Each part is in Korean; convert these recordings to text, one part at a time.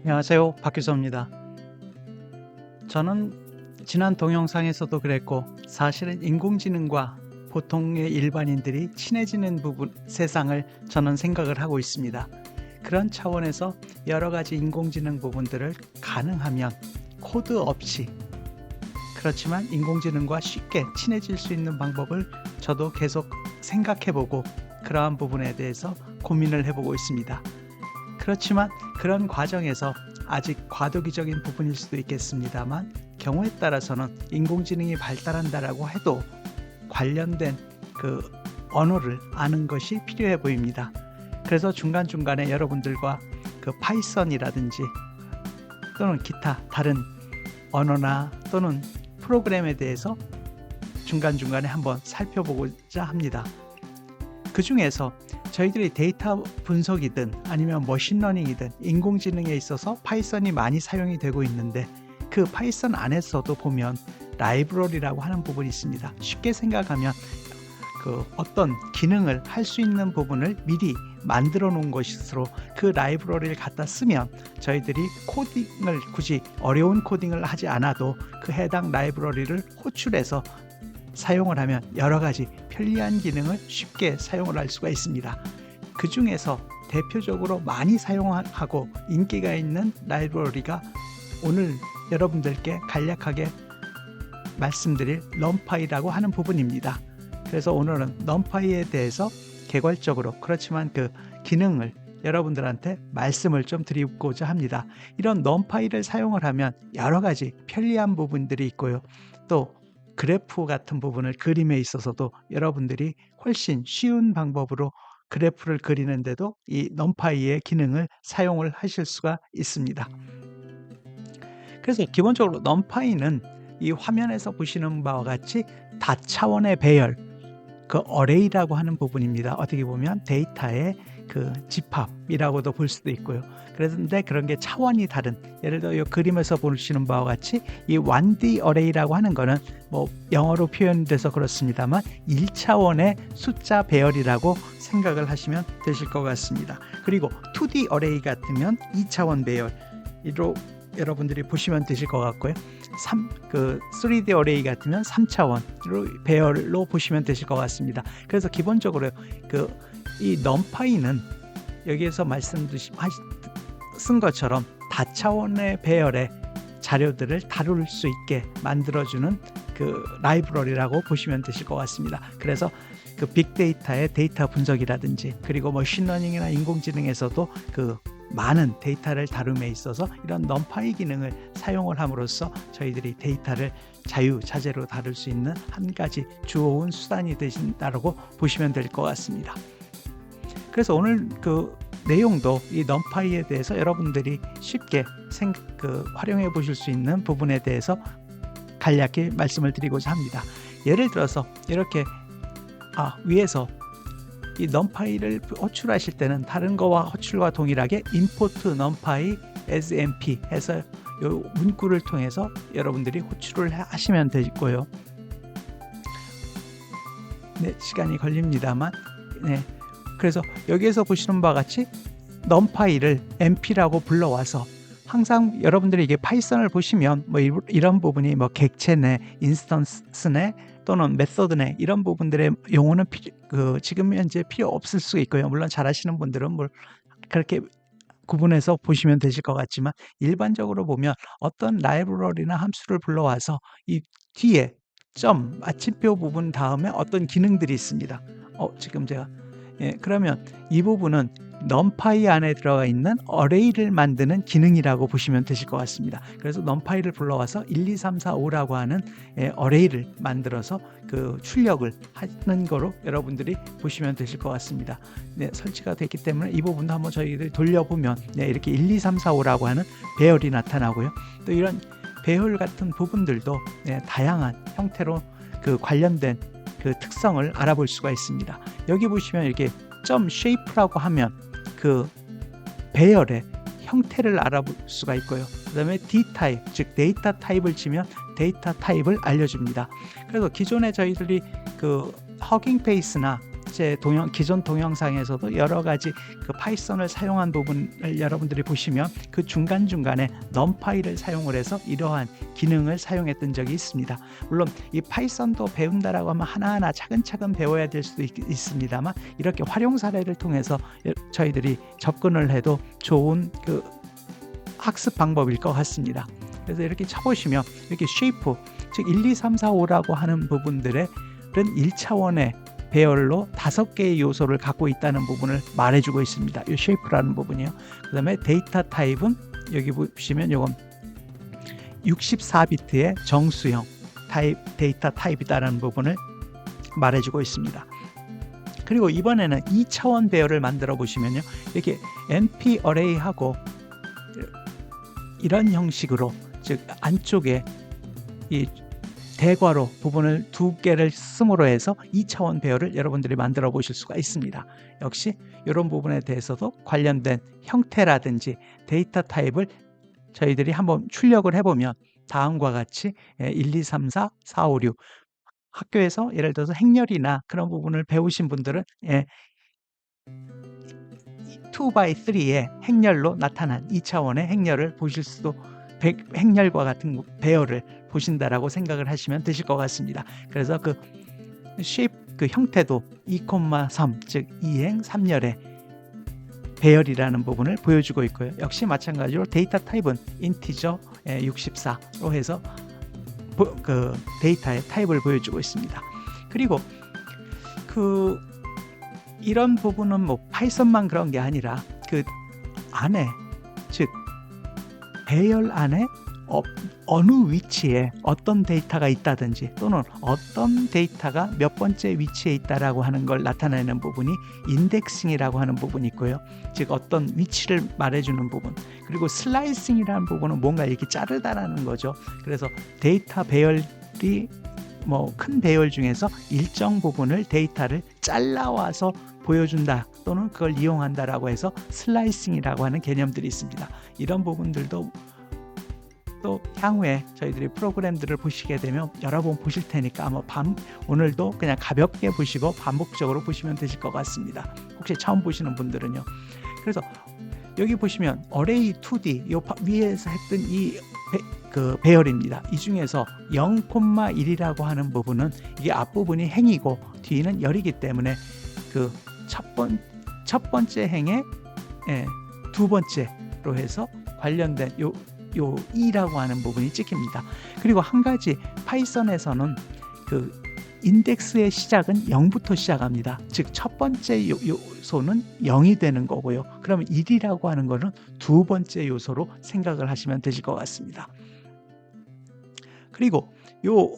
안녕하세요. 박규서입니다. 저는 지난 동영상에서도 그랬고 사실은 인공지능과 보통의 일반인들이 친해지는 부분 세상을 저는 생각을 하고 있습니다. 그런 차원에서 여러 가지 인공지능 부분들을 가능하면 코드 없이 그렇지만 인공지능과 쉽게 친해질 수 있는 방법을 저도 계속 생각해보고 그러한 부분에 대해서 고민을 해보고 있습니다. 그렇지만 그런 과정에서 아직 과도기적인 부분일 수도 있겠습니다만 경우에 따라서는 인공지능이 발달한다라고 해도 관련된 그 언어를 아는 것이 필요해 보입니다. 그래서 중간중간에 여러분들과 그 파이썬이라든지 또는 기타 다른 언어나 또는 프로그램에 대해서 중간중간에 한번 살펴보고자 합니다. 그 중에서 저희들이 데이터 분석이든 아니면 머신러닝이든 인공지능에 있어서 파이썬이 많이 사용이 되고 있는데 그 파이썬 안에서도 보면 라이브러리라고 하는 부분이 있습니다. 쉽게 생각하면 그 어떤 기능을 할 수 있는 부분을 미리 만들어 놓은 것으로 그 라이브러리를 갖다 쓰면 저희들이 코딩을 굳이 어려운 코딩을 하지 않아도 그 해당 라이브러리를 호출해서 사용을 하면 여러 가지 편리한 기능을 쉽게 사용을 할 수가 있습니다. 그 중에서 대표적으로 많이 사용하고 인기가 있는 라이브러리가 오늘 여러분들께 간략하게 말씀드릴 넘파이라고 하는 부분입니다. 그래서 오늘은 넘파이에 대해서 개괄적으로 그렇지만 그 기능을 여러분들한테 말씀을 좀 드리고자 합니다. 이런 넘파이를 사용을 하면 여러 가지 편리한 부분들이 있고요. 또 그래프 같은 부분을 그림에 있어서도 여러분들이 훨씬 쉬운 방법으로 그래프를 그리는데도 이 넘파이의 기능을 사용을 하실 수가 있습니다. 그래서 기본적으로 넘파이는 이 화면에서 보시는 바와 같이 다차원의 배열, 그 어레이라고 하는 부분입니다. 어떻게 보면 데이터의 그 집합이라고도 볼 수도 있고요. 그런데 그런 게 차원이 다른, 예를 들어 이 그림에서 보시는 바와 같이 이 1D 어레이라고 하는 거는 뭐 영어로 표현돼서 그렇습니다만 1차원의 숫자 배열이라고 생각을 하시면 되실 것 같습니다. 그리고 2D 어레이 같으면 2차원 배열로 여러분들이 보시면 되실 것 같고요. 3D 어레이 같으면 3차원으로 배열로 보시면 되실 것 같습니다. 그래서 기본적으로 이 넘파이는 여기에서 쓴 것처럼 다차원의 배열의 자료들을 다룰 수 있게 만들어주는 그 라이브러리라고 보시면 되실 것 같습니다. 그래서 그 빅데이터의 데이터 분석이라든지 그리고 머신러닝이나 인공지능에서도 그 많은 데이터를 다룸에 있어서 이런 넘파이 기능을 사용을 함으로써 저희들이 데이터를 자유자재로 다룰 수 있는 한 가지 좋은 수단이 되신다고 보시면 될 것 같습니다. 그래서 오늘 그 내용도 이 넘파이에 대해서 여러분들이 쉽게 활용해 보실 수 있는 부분에 대해서 간략히 말씀을 드리고자 합니다. 예를 들어서 이렇게 위에서 이 넘파이를 호출하실 때는 다른 거와 호출과 동일하게 import numpy as mp 해서 이 문구를 통해서 여러분들이 호출을 하시면 되고요. 네, 시간이 걸립니다만 그래서 여기에서 보시는 바와 같이 numpy를 mp라고 불러와서 항상 여러분들이 이게 파이썬을 보시면 뭐 이런 부분이 뭐 객체네, 인스턴스네 또는 메서드네 이런 부분들의 용어는 지금 현재 필요 없을 수 있고요. 물론 잘하시는 분들은 그렇게 구분해서 보시면 되실 것 같지만 일반적으로 보면 어떤 라이브러리나 함수를 불러와서 이 뒤에 점 마침표 부분 다음에 어떤 기능들이 있습니다. 지금 제가 그러면 이 부분은 numpy 안에 들어가 있는 어레이를 만드는 기능이라고 보시면 되실 것 같습니다. 그래서 numpy를 불러와서 1, 2, 3, 4, 5라고 하는 어레이를 만들어서 그 출력을 하는 거로 여러분들이 보시면 되실 것 같습니다. 설치가 됐기 때문에 이 부분도 한번 저희들이 돌려보면 이렇게 1, 2, 3, 4, 5라고 하는 배열이 나타나고요. 또 이런 배열 같은 부분들도 다양한 형태로 그 관련된 그 특성을 알아볼 수가 있습니다. 여기 보시면 이렇게 점 shape라고 하면 그 배열의 형태를 알아볼 수가 있고요. 그 다음에 d타입, 즉 데이터 타입을 치면 데이터 타입을 알려줍니다. 그래서 기존에 저희들이 그 허깅 페이스나 기존 동영상에서도 여러 가지 그 파이썬을 사용한 부분을 여러분들이 보시면 그 중간중간에 넘파이를 사용을 해서 이러한 기능을 사용했던 적이 있습니다. 물론 이 파이썬도 배운다라고 하면 하나하나 차근차근 배워야 될 수도 있습니다만, 이렇게 활용 사례를 통해서 저희들이 접근을 해도 좋은 그 학습 방법일 것 같습니다. 그래서 이렇게 쳐보시면 이렇게 쉐이프, 즉 1, 2, 3, 4, 5라고 하는 부분들은 1차원의 배열로 5개의 요소를 갖고 있다는 부분을 말해주고 있습니다. 이 쉐이프라는 부분이요. 그 다음에 데이터 타입은 여기 보시면 이건 64비트의 정수형 데이터 타입이다라는 부분을 말해주고 있습니다. 그리고 이번에는 2차원 배열을 만들어 보시면요, 이렇게 NP 어레이하고 이런 형식으로, 즉 안쪽에 이 대괄호 부분을 2개를 씀으로 해서 2차원 배열을 여러분들이 만들어 보실 수가 있습니다. 역시 이런 부분에 대해서도 관련된 형태라든지 데이터 타입을 저희들이 한번 출력을 해보면 다음과 같이 1, 2, 3, 4, 4, 5, 6 학교에서 예를 들어서 행렬이나 그런 부분을 배우신 분들은 2x3의 행렬로 나타난 2차원의 행렬을 보실 수도, 행렬과 같은 배열을 보신다라고 생각을 하시면 되실 것 같습니다. 그래서 그 쉐입 그 형태도 2,3, 즉 2행 3열의 배열이라는 부분을 보여주고 있고요. 역시 마찬가지로 데이터 타입은 인티저 64로 해서 그 데이터의 타입을 보여주고 있습니다. 그리고 이런 부분은 뭐 파이썬만 그런 게 아니라 그 안에, 즉 배열 안에 어느 위치에 어떤 데이터가 있다든지 또는 어떤 데이터가 몇 번째 위치에 있다라고 하는 걸 나타내는 부분이 인덱싱이라고 하는 부분이 있고요. 즉 어떤 위치를 말해주는 부분, 그리고 슬라이싱이라는 부분은 뭔가 이렇게 자르다라는 거죠. 그래서 데이터 배열이 뭐 큰 배열 중에서 일정 부분을 데이터를 잘라와서 보여준다 또는 그걸 이용한다라고 해서 슬라이싱이라고 하는 개념들이 있습니다. 이런 부분들도 또 향후에 저희들이 프로그램들을 보시게 되면 여러 번 보실 테니까 아마 오늘도 그냥 가볍게 보시고 반복적으로 보시면 되실 것 같습니다. 혹시 처음 보시는 분들은요. 그래서 여기 보시면 어레이 2D 요 위에서 했던 그 배열입니다. 이 중에서 0,1이라고 하는 부분은 이게 앞부분이 행이고 뒤는 열이기 때문에 그 첫 번째 행에 두 번째로 해서 관련된 요 2라고 하는 부분이 찍힙니다. 그리고 한 가지 파이썬에서는 그 인덱스의 시작은 0부터 시작합니다. 즉 첫 번째 요소는 0이 되는 거고요. 그러면 1이라고 하는 거는 두 번째 요소로 생각을 하시면 되실 것 같습니다. 그리고 요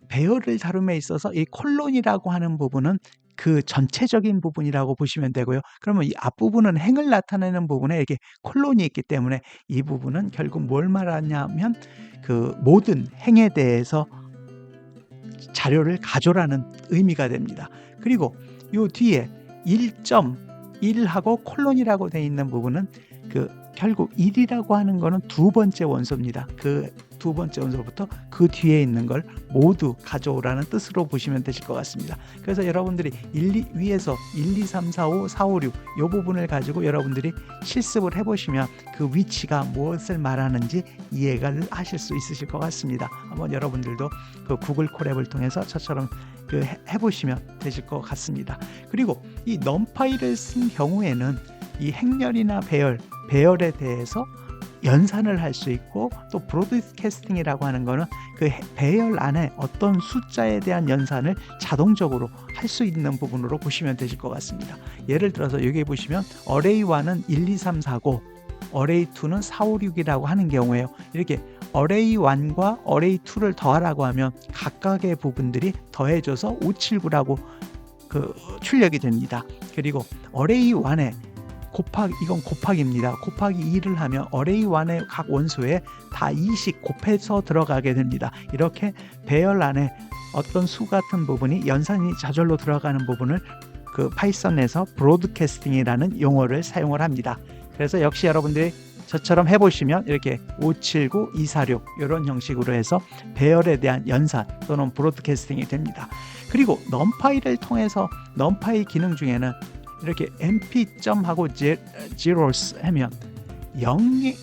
배열을 다룸에 있어서 이 콜론이라고 하는 부분은 그 전체적인 부분이라고 보시면 되고요. 그러면 이 앞부분은 행을 나타내는 부분에 이렇게 콜론이 있기 때문에 이 부분은 결국 뭘 말하냐면 그 모든 행에 대해서 자료를 가져라는 의미가 됩니다. 그리고 요 뒤에 1.1하고 콜론이라고 되어 있는 부분은 그 결국 1이라고 하는 거는 두 번째 원소입니다. 그 두 번째 원소부터 그 뒤에 있는 걸 모두 가져오라는 뜻으로 보시면 되실 것 같습니다. 그래서 여러분들이 위에서 1, 2, 3, 4, 5, 4, 5, 6 이 부분을 가지고 여러분들이 실습을 해보시면 그 위치가 무엇을 말하는지 이해를 하실 수 있으실 것 같습니다. 한번 여러분들도 그 구글 콜앱을 통해서 저처럼 해보시면 되실 것 같습니다. 그리고 이 넘파이를 쓴 경우에는 이 행렬이나 배열에 대해서 연산을 할 수 있고, 또 브로드캐스팅이라고 하는 거는 그 배열 안에 어떤 숫자에 대한 연산을 자동적으로 할 수 있는 부분으로 보시면 되실 것 같습니다. 예를 들어서 여기 보시면 어레이 1은 1, 2, 3, 4, 5, 어레이 2는 4, 5, 6이라고 하는 경우에요. 이렇게 어레이 1과 어레이 2를 더하라고 하면 각각의 부분들이 더해져서 5, 7, 9라고 출력이 됩니다. 그리고 어레이 1에 이건 곱하기입니다. 곱하기 2를 하면 어레이 1의 각 원소에 다 2씩 곱해서 들어가게 됩니다. 이렇게 배열 안에 어떤 수 같은 부분이 연산이 저절로 들어가는 부분을 그 파이썬에서 브로드캐스팅이라는 용어를 사용을 합니다. 그래서 역시 여러분들이 저처럼 해보시면 이렇게 579, 246 이런 형식으로 해서 배열에 대한 연산 또는 브로드캐스팅이 됩니다. 그리고 넘파이를 통해서 넘파이 기능 중에는 이렇게 mp.하고 zeros 하면 0으로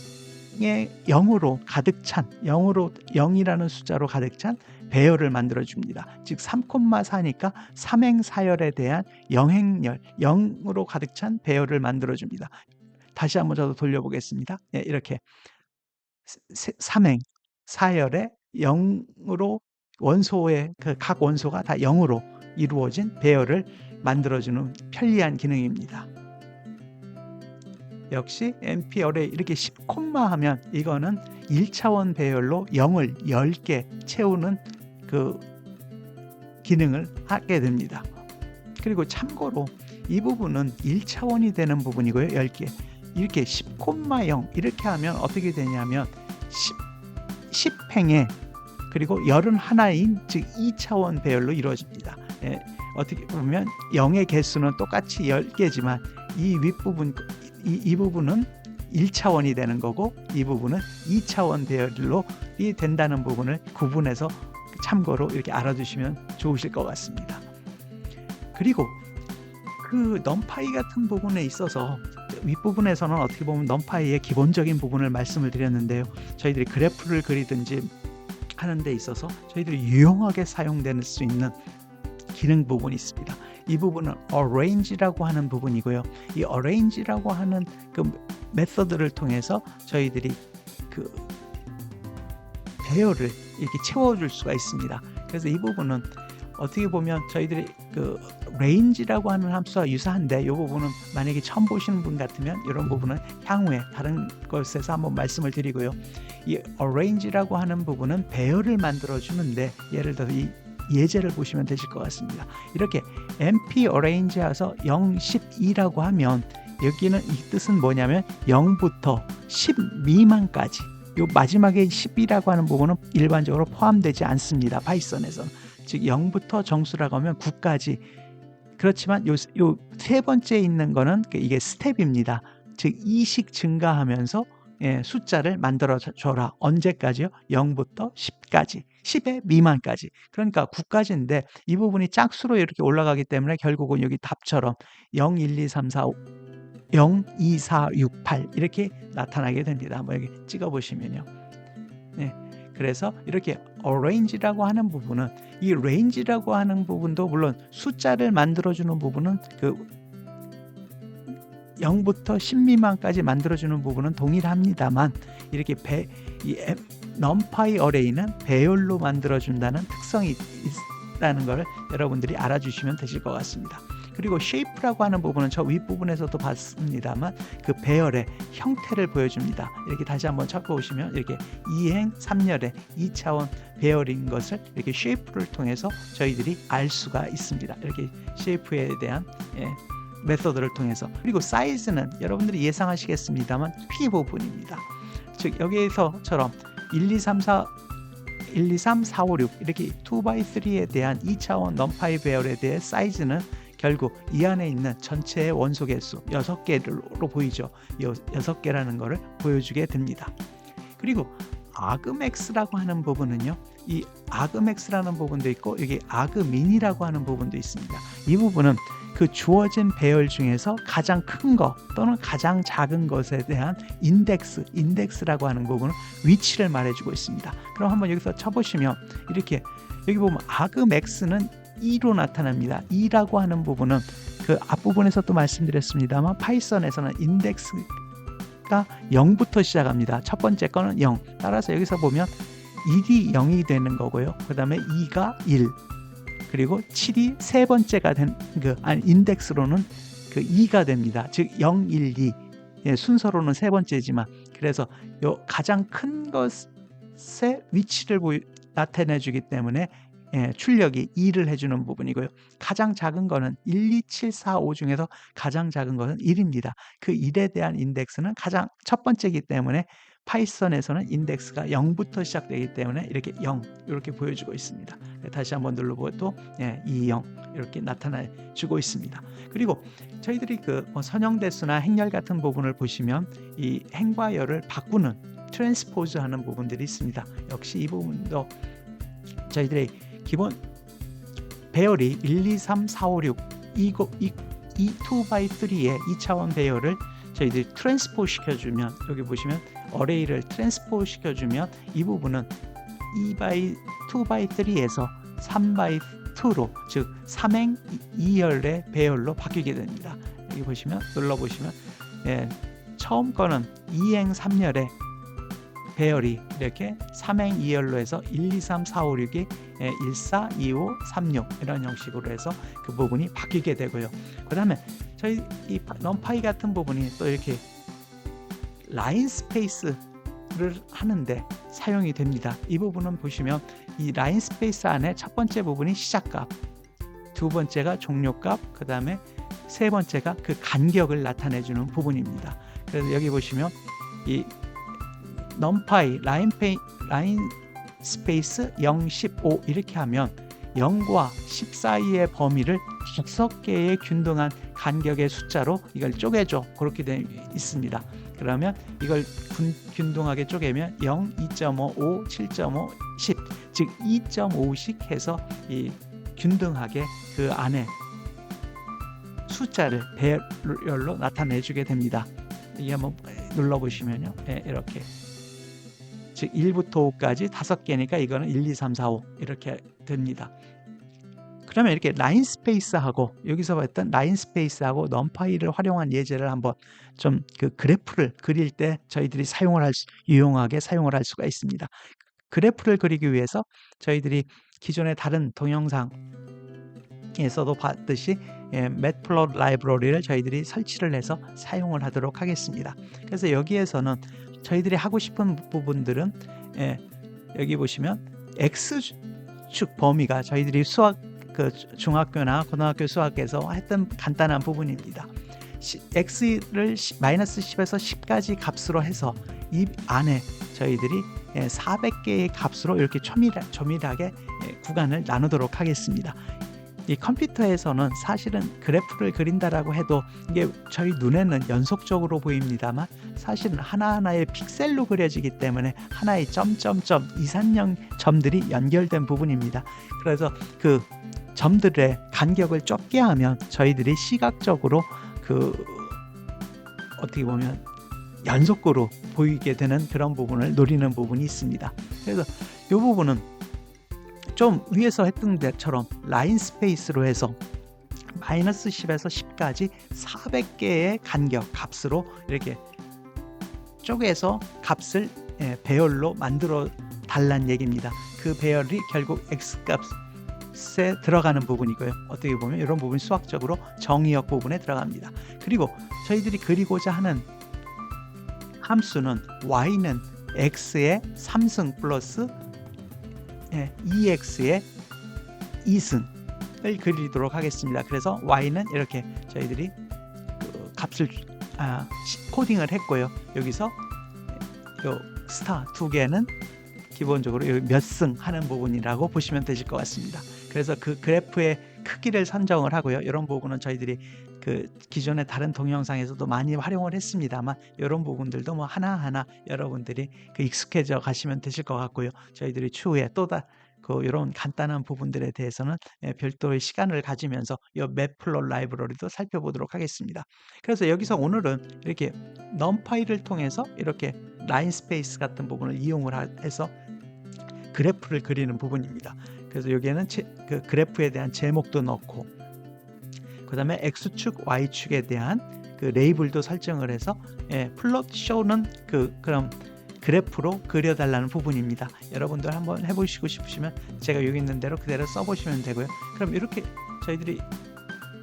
가득 찬 0이라는 숫자로 가득 찬 배열을 만들어 줍니다. 즉 3,4니까 삼행사열에 대한 영행열 0으로 가득 찬 배열을 만들어 줍니다. 다시 한번 저도 돌려보겠습니다. 예, 이렇게 삼행 사열에 0으로 원소의 각 원소가 다 0으로 이루어진 배열을 만들어주는 편리한 기능입니다. 역시 MP 어레이 이렇게 10콤마 하면 이거는 1차원 배열로 0을 10개 채우는 그 기능을 하게 됩니다. 그리고 참고로 이 부분은 1차원이 되는 부분이고요. 10개. 이렇게 10,0 이렇게 하면 어떻게 되냐면 10행에 그리고 31인 즉 2차원 배열로 이루어집니다. 예, 어떻게 보면 0의 개수는 똑같이 10개지만 이 윗부분 이 부분은 1차원이 되는 거고 이 부분은 2차원 배열로 된다는 부분을 구분해서 참고로 이렇게 알아두시면 좋으실 것 같습니다. 그리고 그 넘파이 같은 부분에 있어서 윗부분에서는 어떻게 보면 넘파이의 기본적인 부분을 말씀을 드렸는데요. 저희들이 그래프를 그리든지 하는 데 있어서 저희들이 유용하게 사용될 수 있는 기능 부분이 있습니다. 이 부분은 arrange라고 하는 부분이고요. 이 arrange라고 하는 그 메서드를 통해서 저희들이 그 배열을 이렇게 채워줄 수가 있습니다. 그래서 이 부분은 어떻게 보면 저희들이 그 range라고 하는 함수와 유사한데 이 부분은 만약에 처음 보시는 분 같으면 이런 부분은 향후에 다른 곳에서 한번 말씀을 드리고요. 이 arrange라고 하는 부분은 배열을 만들어 주는데 예를 들어 이 예제를 보시면 되실 것 같습니다. 이렇게 MP arrange에서 0, 12라고 하면 여기는 이 뜻은 뭐냐면 0부터 10 미만까지 요 마지막에 10이라고 하는 부분은 일반적으로 포함되지 않습니다. 파이썬에서는. 즉 0부터 정수라고 하면 9까지 그렇지만 요 세 번째 있는 거는 이게 스텝입니다. 즉 2씩 증가하면서 숫자를 만들어 줘라. 언제까지요? 0부터 10까지. 10의 미만까지. 그러니까 9까지인데 이 부분이 짝수로 이렇게 올라가기 때문에 결국은 여기 답처럼 0, 1, 2, 3, 4, 5, 0, 2, 4, 6, 8 이렇게 나타나게 됩니다. 한번 여기 찍어 보시면요. 네. 그래서 이렇게 arrange라고 하는 부분은 이 range라고 하는 부분도 물론 숫자를 만들어주는 부분은 그 0부터 10 미만까지 만들어주는 부분은 동일합니다만 이렇게 이 numpy array는 배열로 만들어준다는 특성이 있다는 것을 여러분들이 알아주시면 되실 것 같습니다. 그리고 shape라고 하는 부분은 저 윗부분에서도 봤습니다만 그 배열의 형태를 보여줍니다. 이렇게 다시 한번 찾아보시면 이렇게 2행 3열의 2차원 배열인 것을 이렇게 shape를 통해서 저희들이 알 수가 있습니다. 이렇게 shape에 대한 메서드를 통해서. 그리고 사이즈는 여러분들이 예상하시겠습니다만 키 부분입니다. 즉 여기에서처럼 1, 2, 3, 4 5, 6 이렇게 2x3에 대한 2차원 넘파이 배열에 대해 사이즈는 결국 이 안에 있는 전체의 원소 개수 6개로 보이죠. 이 6개라는 것을 보여주게 됩니다. 그리고 argmax라고 하는 부분은요. 이 argmax라는 부분도 있고 여기 argmin이라고 하는 부분도 있습니다. 이 부분은 그 주어진 배열 중에서 가장 큰 것 또는 가장 작은 것에 대한 인덱스라고 하는 부분은 위치를 말해주고 있습니다. 그럼 한번 여기서 쳐보시면 이렇게 여기 보면 argmax는 2로 나타납니다. 2라고 하는 부분은 그 앞부분에서도 말씀드렸습니다만 파이썬에서는 인덱스가 0부터 시작합니다. 첫 번째 거는 0. 따라서 여기서 보면 1이 0이 되는 거고요. 그 다음에 2가 1. 그리고 7이 세 번째가 된 인덱스로는 그 2가 됩니다. 즉 0, 1, 2 순서로는 세 번째지만 그래서 요 가장 큰 것의 위치를 나타내주기 때문에 출력이 2를 해주는 부분이고요. 가장 작은 거는 1, 2, 7, 4, 5 중에서 가장 작은 것은 1입니다. 그 1에 대한 인덱스는 가장 첫 번째이기 때문에 파이썬에서는 인덱스가 0부터 시작되기 때문에 이렇게 0 이렇게 보여주고 있습니다. 다시 한번 눌러보고 또 20 이렇게 나타나주고 있습니다. 그리고 저희들이 선형대수나 행렬 같은 부분을 보시면 이 행과 열을 바꾸는 트랜스포즈 하는 부분들이 있습니다. 역시 이 부분도 저희들의 기본 배열이 1, 2, 3, 4, 5, 6 이 2x3의 2차원 배열을 저희들이 트랜스포 시켜주면 여기 보시면 어레이를 트랜스포 시켜주면 이 부분은 2x3에서 3x2로 즉 3행 2열의 배열로 바뀌게 됩니다. 여기 보시면 눌러보시면 처음 거는 2행 3열의 배열이 이렇게 3행 2열로 해서 1, 2, 3, 4, 5, 6이 1, 4, 2, 5, 3, 6 이런 형식으로 해서 그 부분이 바뀌게 되고요. 그 다음에 저희 이 넘파이 같은 부분이 또 이렇게 라인 스페이스를 하는데 사용이 됩니다. 이 부분은 보시면 이 라인 스페이스 안에 첫 번째 부분이 시작값, 두 번째가 종료값, 그 다음에 세 번째가 그 간격을 나타내주는 부분입니다. 그래서 여기 보시면 이 넘파이 라인 스페이스 0, 15 이렇게 하면 0과 10 사이의 범위를 5개의 균등한 간격의 숫자로 이걸 쪼개줘 그렇게 되어 있습니다. 그러면 이걸 균등하게 쪼개면 0, 2.5, 5, 7.5, 10 즉 2.5씩 해서 이 균등하게 그 안에 숫자를 배열로 나타내주게 됩니다. 이게 한번 눌러보시면요, 이렇게 즉 1부터 5까지 5개니까 이거는 1, 2, 3, 4, 5 이렇게 됩니다. 그러면 이렇게 라인 스페이스하고 여기서 봤던 라인 스페이스하고 넘파이를 활용한 예제를 한번 좀 그 그래프를 그릴 때 저희들이 유용하게 사용을 할 수가 있습니다. 그래프를 그리기 위해서 저희들이 기존의 다른 동영상에서도 봤듯이 매트플롯 라이브러리를 저희들이 설치를 해서 사용을 하도록 하겠습니다. 그래서 여기에서는 저희들이 하고 싶은 부분들은 여기 보시면 X축 범위가 저희들이 수학 중학교나 고등학교 수학에서 했던 간단한 부분입니다. X를 마이너스 10에서 10까지 값으로 해서 이 안에 저희들이 400개의 값으로 이렇게 조밀하게 구간을 나누도록 하겠습니다. 이 컴퓨터에서는 사실은 그래프를 그린다라고 해도 이게 저희 눈에는 연속적으로 보입니다만 사실은 하나하나의 픽셀로 그려지기 때문에 하나의 점점점 이산형 점들이 연결된 부분입니다. 그래서 그 점들의 간격을 좁게 하면 저희들이 시각적으로 어떻게 보면 연속으로 보이게 되는 그런 부분을 노리는 부분이 있습니다. 그래서 이 부분은 좀 위에서 했던 데처럼 라인 스페이스로 해서 마이너스 10에서 10까지 400개의 간격 값으로 이렇게 쪼개서 값을 배열로 만들어 달라는 얘기입니다. 그 배열이 결국 X값에 들어가는 부분이고요. 어떻게 보면 이런 부분이 수학적으로 정의역 부분에 들어갑니다. 그리고 저희들이 그리고자 하는 함수는 Y는 X의 3승 플러스 2x의 2승을 그리도록 하겠습니다. 그래서 y는 이렇게 저희들이 값을 코딩을 했고요. 여기서 요 스타 두 개는 기본적으로 몇 승 하는 부분이라고 보시면 되실 것 같습니다. 그래서 그 그래프의 크기를 선정을 하고요. 이런 부분은 저희들이 그 기존의 다른 동영상에서도 많이 활용을 했습니다만 이런 부분들도 뭐 하나하나 여러분들이 익숙해져 가시면 되실 것 같고요. 저희들이 추후에 이런 간단한 부분들에 대해서는 별도의 시간을 가지면서 이 매플롯 라이브러리도 살펴보도록 하겠습니다. 그래서 여기서 오늘은 이렇게 넘파이를 통해서 이렇게 라인 스페이스 같은 부분을 이용을 해서 그래프를 그리는 부분입니다. 그래서 여기에는 그 그래프에 대한 제목도 넣고 그 다음에 X축, Y축에 대한 그 레이블도 설정을 해서 플롯 쇼는 그럼 그래프로 그려달라는 부분입니다. 여러분들 한번 해보시고 싶으시면 제가 여기 있는 대로 그대로 써보시면 되고요. 그럼 이렇게 저희들이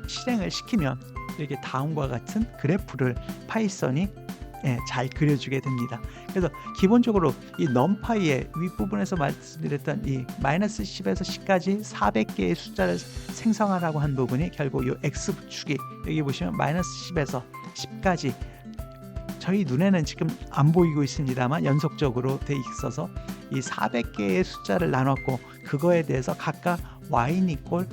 실행을 시키면 이렇게 다음과 같은 그래프를 파이썬이 잘 그려주게 됩니다. 그래서 기본적으로 이 넘파이의 윗부분에서 말씀드렸던 이 마이너스 10에서 10까지 400개의 숫자를 생성하라고 한 부분이 결국 이 X축이 여기 보시면 마이너스 10에서 10까지 저희 눈에는 지금 안 보이고 있습니다만 연속적으로 돼 있어서 이 400개의 숫자를 나눴고 그거에 대해서 각각 y는 이꼴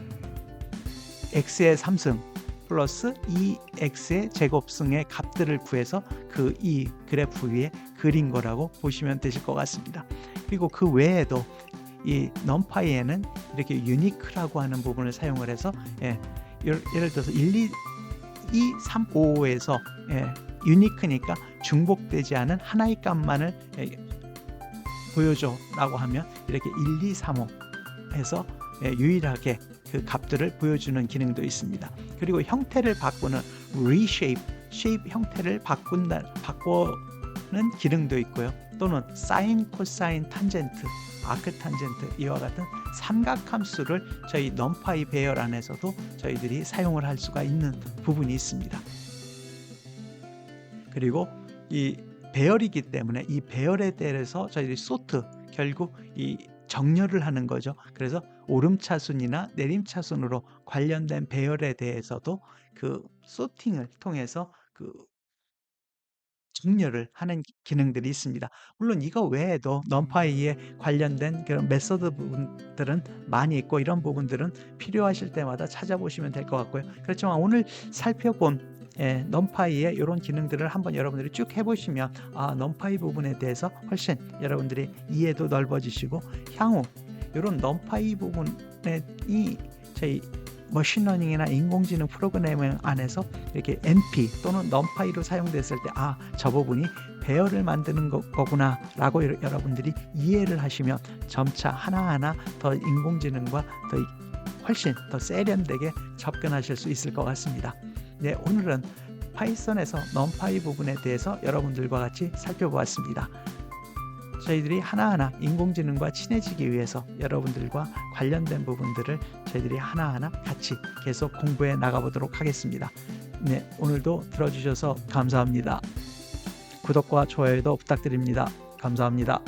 x의 3승 플러스 2x의 제곱승의 값들을 구해서 그 이 그래프 위에 그린 거라고 보시면 되실 것 같습니다. 그리고 그 외에도 이 numpy에는 이렇게 unique라고 하는 부분을 사용을 해서 예를 들어서 1, 2, 3, 5에서 unique니까 중복되지 않은 하나의 값만을 보여줘 라고 하면 이렇게 1, 2, 3, 5 해서 유일하게 그 값들을 보여주는 기능도 있습니다. 그리고 형태를 바꾸는 reshape, shape 형태를 바꾸는 기능도 있고요. 또는 sin, cosine, tangent, arctangent 이와 같은 삼각함수를 저희 numpy 배열 안에서도 저희들이 사용을 할 수가 있는 부분이 있습니다. 그리고 이 배열이기 때문에 이 배열에 대해서 저희들이 sort, 결국 이 정렬을 하는 거죠. 그래서 오름차순이나 내림차순으로 관련된 배열에 대해서도 그 sorting을 통해서 그 정렬을 하는 기능들이 있습니다. 물론 이거 외에도 numpy에 관련된 그런 메소드 부분들은 많이 있고 이런 부분들은 필요하실 때마다 찾아보시면 될 것 같고요. 그렇지만 오늘 살펴본 numpy의 이런 기능들을 한번 여러분들이 쭉 해보시면 numpy 부분에 대해서 훨씬 여러분들이 이해도 넓어지시고 향후 이런 numpy 부분이 저희 머신러닝이나 인공지능 프로그래밍 안에서 이렇게 NP 또는 numpy로 사용됐을 때 저 부분이 배열을 만드는 거구나 라고 여러분들이 이해를 하시면 점차 하나하나 더 인공지능과 더 훨씬 더 세련되게 접근하실 수 있을 것 같습니다. 네, 오늘은 파이썬에서 numpy 부분에 대해서 여러분들과 같이 살펴보았습니다. 저희들이 하나하나 인공지능과 친해지기 위해서 여러분들과 관련된 부분들을 저희들이 하나하나 같이 계속 공부해 나가보도록 하겠습니다. 네, 오늘도 들어주셔서 감사합니다. 구독과 좋아요도 부탁드립니다. 감사합니다.